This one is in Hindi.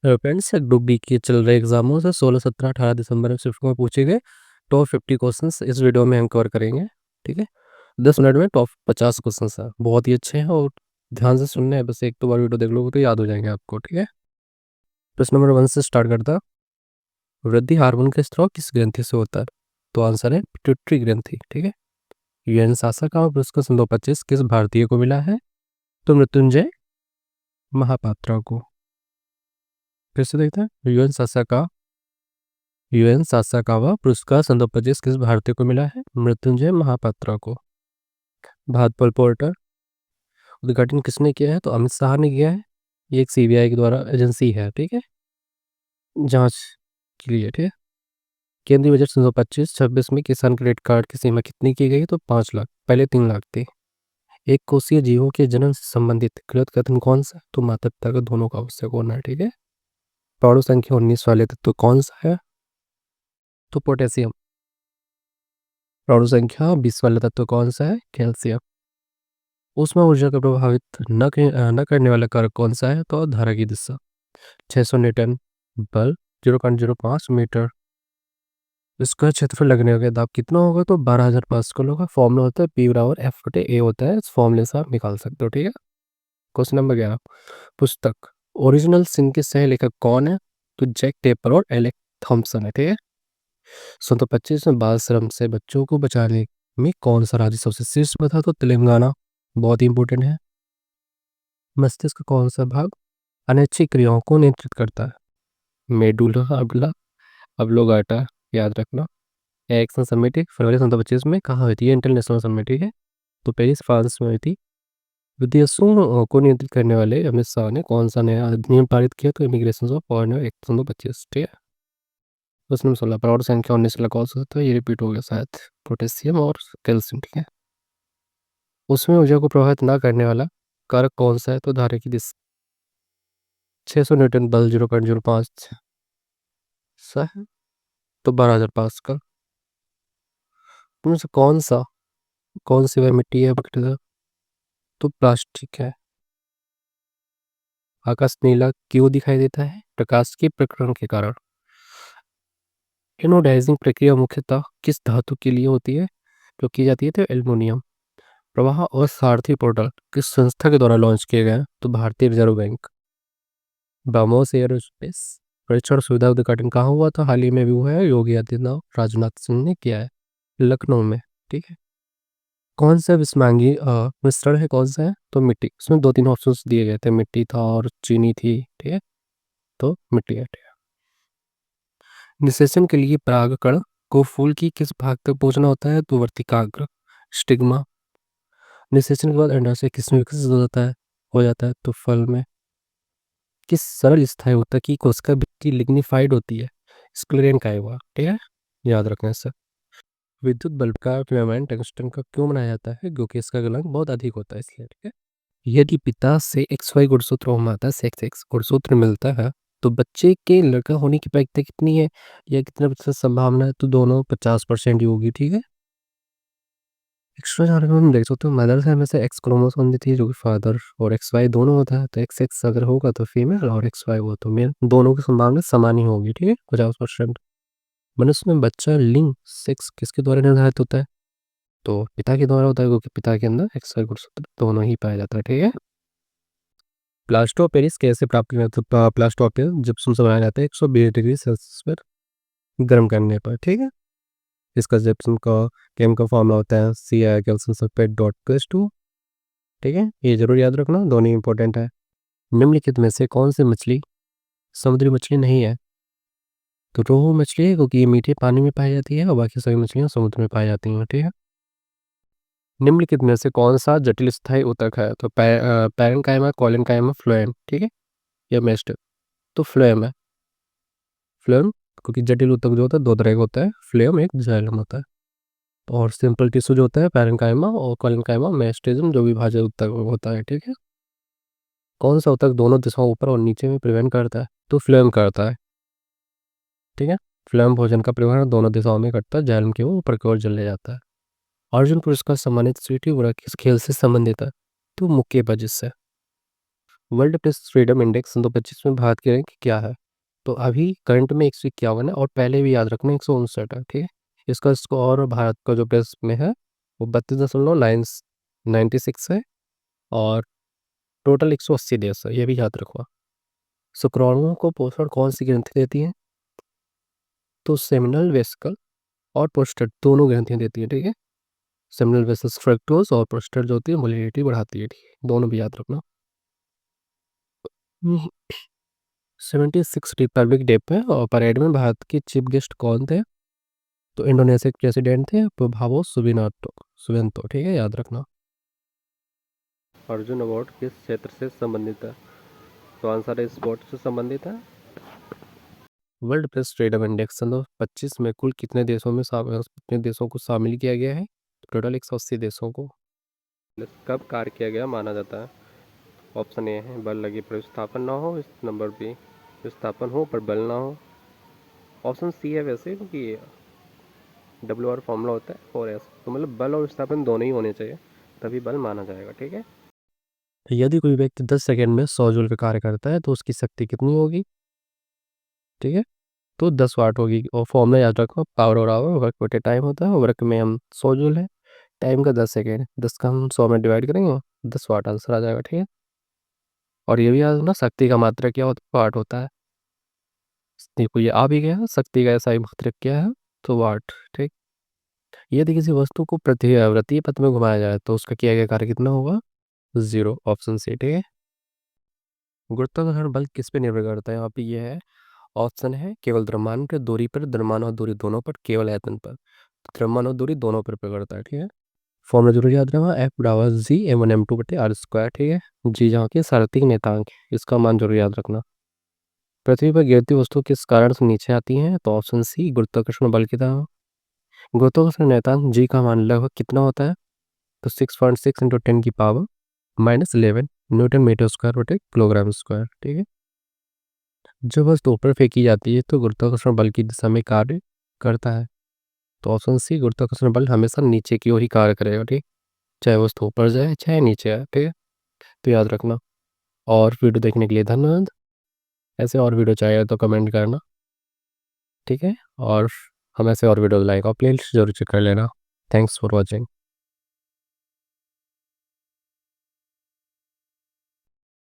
फ्रेंड्स, ग्रुप डी के चल रहे एग्जामों से 16, 17, 18 दिसंबर में शिफ्ट में पूछे गए टॉप 50 क्वेश्चंस इस वीडियो में हम कवर करेंगे। ठीक है, 10 मिनट में टॉप 50 क्वेश्चंस हैं, बहुत ही अच्छे हैं और ध्यान से सुनने हैं। बस एक तो बार वीडियो देख लोगे तो याद हो जाएंगे आपको। ठीक है, प्रश्न नंबर 1 से स्टार्ट करता। वृद्धि हार्मोन का स्त्राव किस ग्रंथि से होता है? तो आंसर है पिट्यूटरी ग्रंथि। ठीक है, यूएन सासाकावा पुरस्कार सन 2025 किस भारतीय को मिला है? तो मृत्युंजय महापात्रा को। फिर से देखते हैं, यूएन सासाकावा पुरस्कार सन 2025 किस भारतीय को मिला है? मृत्युंजय महापात्रा को। भारत पोल पोर्टल उद्घाटन किसने किया है? तो अमित शाह ने किया है। ये एक सीबीआई के द्वारा एजेंसी है, ठीक है, जांच के लिए। ठीक है, केंद्रीय बजट सन 2025-26 में किसान क्रेडिट कार्ड की सीमा कितनी की गई? तो 5 लाख, पहले 3 लाख थी। एक कोषीय जीवों के जन्म से संबंधित कृत कथन कौन सा? तो माता पिता का दोनों का आवश्यक होना है। ठीक है, पौड़ो संख्या 19 वाले तत्व कौन सा है? तो पोटेशियम। पौड़ो संख्या 20 वाला तत्व कौन सा है? कैल्शियम। ऊष्मा ऊर्जा का प्रभावित न करने वाला कारक कौन सा है? तो धारा की दिशा। 600 न्यूटन बल 0.05 मीटर स्क्वायर क्षेत्रफल लगने का दाब कितना होगा? तो 12,000 पास्कल होगा। फॉर्मूला होता है पी बराबर एफ बटे ए होता है। इस फॉर्मूले से आप निकाल सकते हो। ठीक है, क्वेश्चन नंबर 11, पुस्तक ओरिजिनल सिन के सह लेखक कौन है? तो जैक टेपर और एलेक थॉम्सन है। ठीक है, 1925 में बाल श्रम से बच्चों को बचाने में कौन सा राज्य सबसे शीर्ष में था? तो तेलंगाना, बहुत ही इंपॉर्टेंट है। मस्तिष्क का कौन सा भाग अनैच्छिक क्रियाओं को नियंत्रित करता है? मेडुला ऑब्लिंगेटा, याद रखना। एक्शन समिति फरवरी 1925 में कहाँ हुई थी? ये इंटरनेशनल समिति है, तो पेरिस फ्रांस में हुई थी। विदेशों को नियंत्रित करने वाले अमित शाह ने कौन सा नया अधिनियम पारित किया? तो इमिग्रेशन ऑफ फॉरेनर एक्ट 1925। ठीक है, प्रश्न नंबर 16, प्राउड संख्या 19 वाला कौन सा था? ये रिपीट हो गया शायद, पोटेशियम और कैल्शियम। ठीक है, उसमें ऊर्जा को प्रभावित ना करने वाला कारक कौन सा है? तो धारा की दिशा। 600 न्यूटन बल 0.05 सा है, तो 12,000 पास्कल। उनमें से कौन सी वह मिट्टी है बकटीरिया? तो प्लास्टिक है। आकाश नीला क्यों दिखाई देता है? प्रकाश के प्रकरण के कारण। एनोडाइजिंग प्रक्रिया मुख्यतः किस धातु के लिए होती है? जो की जाती है तो एल्युमिनियम। प्रवाह और सारथी पोर्टल किस संस्था के द्वारा लॉन्च किए गए? तो भारतीय रिजर्व बैंक। ब्रह्मोस एयरोस्पेस परीक्षण सुविधा उद्घाटन कहाँ हुआ था? हाल ही में भी हुआ है, योगी आदित्यनाथ राजनाथ सिंह ने किया है, लखनऊ में। ठीक है, कौन सा विस्मांगी मिश्रण है? कौन सा है? तो मिट्टी। उसमें 2-3 ऑप्शंस दिए गए थे, मिट्टी था और चीनी थी। ठीक है, तो मिट्टी है। ठीक है, निषेचन के लिए परागकण को फूल की किस भाग तक पहुंचना होता है? तो वर्तिकाग्र, स्टिग्मा। निषेचन के बाद अंडाशय किस में विकसित हो जाता है? तो फल में। किस सरल स्थायी ऊतक की कोशिका भित्ति लिग्निफाइड होती है? स्क्लेरेन काइवा। ठीक है, याद रखना सर। विद्युत बल्ब का फिलामेंट टंगस्टन का क्यों बनाया जाता है? क्योंकि इसका गलनांक बहुत अधिक होता है, इसलिए। ठीक है, यदि पिता से XY गुणसूत्र और माता से XX गुणसूत्र मिलता है तो बच्चे के लड़का होने की प्रायिकता कितनी है या कितना प्रतिशत संभावना है? तो दोनों 50% ही होगी। ठीक है, एक्स्ट्रा जानकारी में हम देख सकते हो मदर से हमेशा X क्रोमोसोम देती है जो कि फादर और XY दोनों होता है। तो XX अगर होगा तो फीमेल और XY हो तो मेल, दोनों की संभावना समान ही होगी। ठीक है, 50%। मनुष्य में बच्चा लिंग सेक्स किसके द्वारा निर्धारित होता है? तो पिता के द्वारा होता है, क्योंकि पिता के अंदर XY गुणसूत्र दोनों ही पाया जाता है। ठीक है, प्लास्टर ऑफ पेरिस कैसे प्राप्त किया? तो प्लास्टर ऑफ पेरिस जिप्सम से बनाया जाता है 120 डिग्री सेल्सियस पर गर्म करने पर। ठीक है, इसका जिप्सम का केमिकल फॉर्मूला होता है Ci calcium sulphate dot plus 2। ठीक है, ये जरूर याद रखना, दोनों इंपॉर्टेंट है। निम्नलिखित में से कौन सी मछली समुद्री मछली नहीं है? तो रोहू मछली है, क्योंकि ये मीठे पानी में पाई जाती है और बाकी सभी मछलियाँ समुद्र में पाई जाती हैं। ठीक है, निम्नलिखित में से कौन सा जटिल स्थायी ऊतक है? तो पैरेन्काइमा, कोलेनकाइमा, फ्लोएम। ठीक है, या मेस्ट। तो फ्लोएम है, फ्लोएम, क्योंकि जटिल ऊतक जो होता है 2 तरह का होता है, फ्लोएम एक जाइलम होता है। और सिंपल टिश्यू जो होता है पैरेन्काइमा और कोलेनकाइमा मेस्टेजम जो विभाजक ऊतक होता है। ठीक है, कौन सा ऊतक दोनों दिशाओं ऊपर और नीचे में प्रिवेंट करता है? तो फ्लोएम करता है। ठीक है, फ्लोएम भोजन का परिवहन दोनों दिशाओं में करता है, जाइलम के वो ऊपर की ओर चले जाता है। अर्जुन पुरस्कार सम्मानित स्वीटी बुरा किस खेल से संबंधित है? तो मुक्केबाजी से। वर्ल्ड प्रेस फ्रीडम इंडेक्स 2025 में भारत की रैंक क्या है? तो अभी करंट में 151 है और पहले भी याद रखना 159 है, ठीक है। इसका स्कोर भारत का जो प्रेस में है वो 32.96 है और टोटल 180 देश है, ये भी याद रखो। शुक्राणुओं को पोषण कौन सी ग्रंथि देती है? तो सेमिनल वेसिकल और प्रोस्टेट दोनों ग्रंथियां देती है, ठीक है। सेमिनल वेसिकल फ्रक्टोज और प्रोस्टेट जो होती है मोलिडिटी बढ़ाती है, ठीक है, दोनों भी याद रखना। 76 रिपब्लिक डे पे और परेड में भारत के चीफ गेस्ट कौन थे? तो इंडोनेशिया के प्रेसिडेंट थे प्रभावो सुबिanto, ठीक है, याद रखना। अर्जुन अवार्ड किस क्षेत्र से संबंधित है? तो आंसर है स्पोर्ट्स से संबंधित है। वर्ल्ड प्रेस फ्रीडम इंडेक्स 2025 में कुल कितने देशों को शामिल किया गया है? टोटल 180 देशों को। कब कार्य किया गया माना जाता है? ऑप्शन ए है बल लगी पर विस्थापन ना हो, नंबर बी विस्थापन हो पर बल ना हो, ऑप्शन सी है वैसे क्योंकि WR फॉर्मूला होता है 4S, तो मतलब बल और विस्थापन दोनों ही होने चाहिए तभी बल माना जाएगा, ठीक है। यदि कोई व्यक्ति 10 सेकंड में 100 जूल का कार्य करता है तो उसकी शक्ति कितनी होगी? ठीक है, तो 10 वाट होगी और फॉर्मूला याद रखो, पावर और आवर वर्क बटे टाइम होता है, वर्क में हम 100 जूल है, टाइम का 10 सेकेंड, 10 का हम 100 में डिवाइड करेंगे 10 वाट आंसर आ जाएगा, ठीक है। और ये भी याद रखना शक्ति का मात्रक क्या होता है? वाट होता है। देखो ये आ भी गया, शक्ति का ऐसा ही मात्रक क्या है? तो वाट, ठीक। यदि किसी वस्तु को वृत्तीय पथ में घुमाया जाए तो उसका किया गया कार्य कितना होगा? 0, ऑप्शन सी, ठीक है। गुरुत्वाकर्षण बल किस पे निर्भर करता है? यहाँ पे ये है, ऑप्शन है केवल द्रव्यमान पर, दूरी पर, द्रव्यमान और दूरी दोनों पर, केवल आयतन पर। द्रव्यमान और दूरी दोनों पर करता है, ठीक है। फॉर्मूला जरूर याद रखना, F=G m1m2/r², ठीक है। जी जहाँ की सार्वत्रिक नियतांक, इसका मान जरूर याद रखना। पृथ्वी पर गिरती वस्तु किस कारण से नीचे आती है? तो ऑप्शन सी गुरुत्वाकर्षण बल की तरह। गुरुत्वाकर्षण नियतांक जी का मान लगभग कितना होता है? तो 6.6 × 10⁻⁻11 न्यूटन मीटर स्क्वायर बटे किलोग्राम स्क्वायर, ठीक है। जब वस्तु ऊपर फेंकी जाती है तो गुरुत्वाकर्षण बल की दिशा में कार्य करता है। तो ऑप्शन सी गुरुत्वाकर्षण बल हमेशा नीचे की ओर ही कार्य करेगा, ठीक, चाहे वस्तु ऊपर जाए चाहे नीचे आए, ठीक है। तो याद रखना। और वीडियो देखने के लिए धन्यवाद। ऐसे और वीडियो चाहिए तो कमेंट करना, ठीक है। और हम ऐसे और वीडियो लाएगा, प्लेलिस्ट जरूर चेक कर लेना। Thanks for watching.